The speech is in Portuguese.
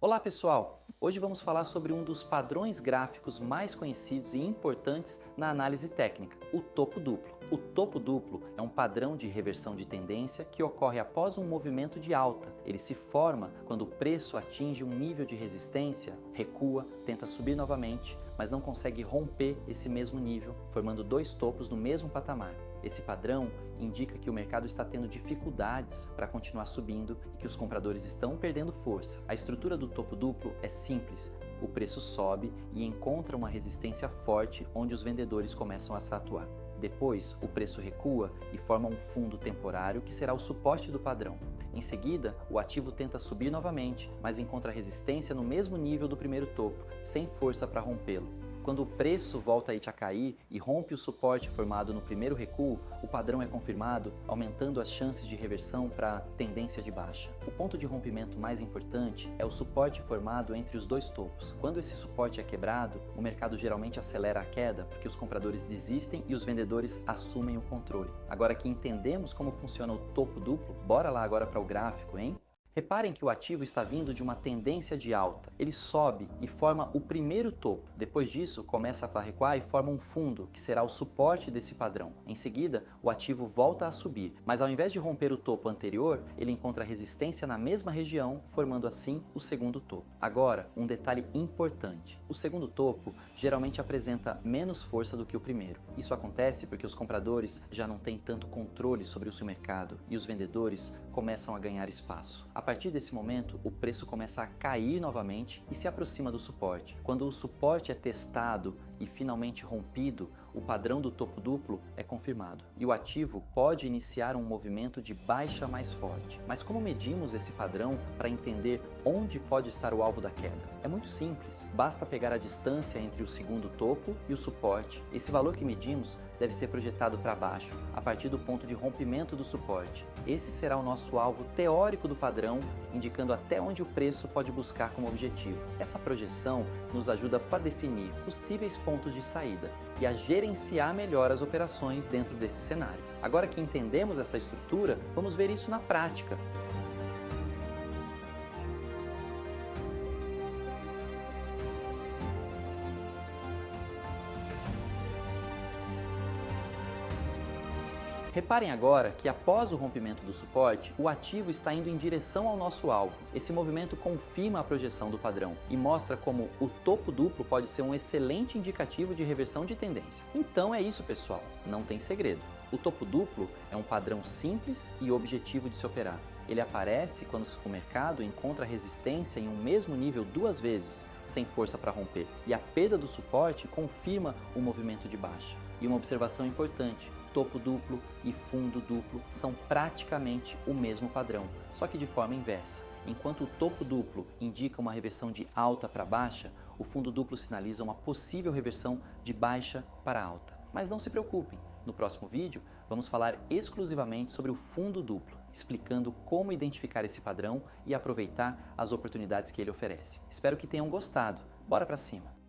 Olá pessoal! Hoje vamos falar sobre um dos padrões gráficos mais conhecidos e importantes na análise técnica, o topo duplo. O topo duplo é um padrão de reversão de tendência que ocorre após um movimento de alta. Ele se forma quando o preço atinge um nível de resistência, recua, tenta subir novamente, mas não consegue romper esse mesmo nível, formando dois topos no mesmo patamar. Esse padrão indica que o mercado está tendo dificuldades para continuar subindo e que os compradores estão perdendo força. A estrutura do topo duplo é simples. O preço sobe e encontra uma resistência forte onde os vendedores começam a se atuar. Depois, o preço recua e forma um fundo temporário que será o suporte do padrão. Em seguida, o ativo tenta subir novamente, mas encontra resistência no mesmo nível do primeiro topo, sem força para rompê-lo. Quando o preço volta a cair e rompe o suporte formado no primeiro recuo, o padrão é confirmado, aumentando as chances de reversão para tendência de baixa. O ponto de rompimento mais importante é o suporte formado entre os dois topos. Quando esse suporte é quebrado, o mercado geralmente acelera a queda porque os compradores desistem e os vendedores assumem o controle. Agora que entendemos como funciona o topo duplo, bora lá agora para o gráfico, hein? Reparem que o ativo está vindo de uma tendência de alta. Ele sobe e forma o primeiro topo. Depois disso, começa a recuar e forma um fundo, que será o suporte desse padrão. Em seguida, o ativo volta a subir, mas ao invés de romper o topo anterior, ele encontra resistência na mesma região, formando assim o segundo topo. Agora, um detalhe importante. O segundo topo geralmente apresenta menos força do que o primeiro. Isso acontece porque os compradores já não têm tanto controle sobre o seu mercado e os vendedores começam a ganhar espaço. A partir desse momento, o preço começa a cair novamente e se aproxima do suporte. Quando o suporte é testado e finalmente rompido, o padrão do topo duplo é confirmado e o ativo pode iniciar um movimento de baixa mais forte. Mas como medimos esse padrão para entender onde pode estar o alvo da queda? É muito simples, basta pegar a distância entre o segundo topo e o suporte. Esse valor que medimos deve ser projetado para baixo, a partir do ponto de rompimento do suporte. Esse será o nosso alvo teórico do padrão, indicando até onde o preço pode buscar como objetivo. Essa projeção nos ajuda a definir possíveis pontos de saída e a gerenciar melhor as operações dentro desse cenário. Agora que entendemos essa estrutura, vamos ver isso na prática. Reparem agora que após o rompimento do suporte, o ativo está indo em direção ao nosso alvo. Esse movimento confirma a projeção do padrão e mostra como o topo duplo pode ser um excelente indicativo de reversão de tendência. Então é isso, pessoal, não tem segredo. O topo duplo é um padrão simples e objetivo de se operar. Ele aparece quando o mercado encontra resistência em um mesmo nível duas vezes, sem força para romper, e a perda do suporte confirma o movimento de baixa. E uma observação importante: topo duplo e fundo duplo são praticamente o mesmo padrão, só que de forma inversa. Enquanto o topo duplo indica uma reversão de alta para baixa, o fundo duplo sinaliza uma possível reversão de baixa para alta. Mas não se preocupem, no próximo vídeo vamos falar exclusivamente sobre o fundo duplo, explicando como identificar esse padrão e aproveitar as oportunidades que ele oferece. Espero que tenham gostado. Bora para cima!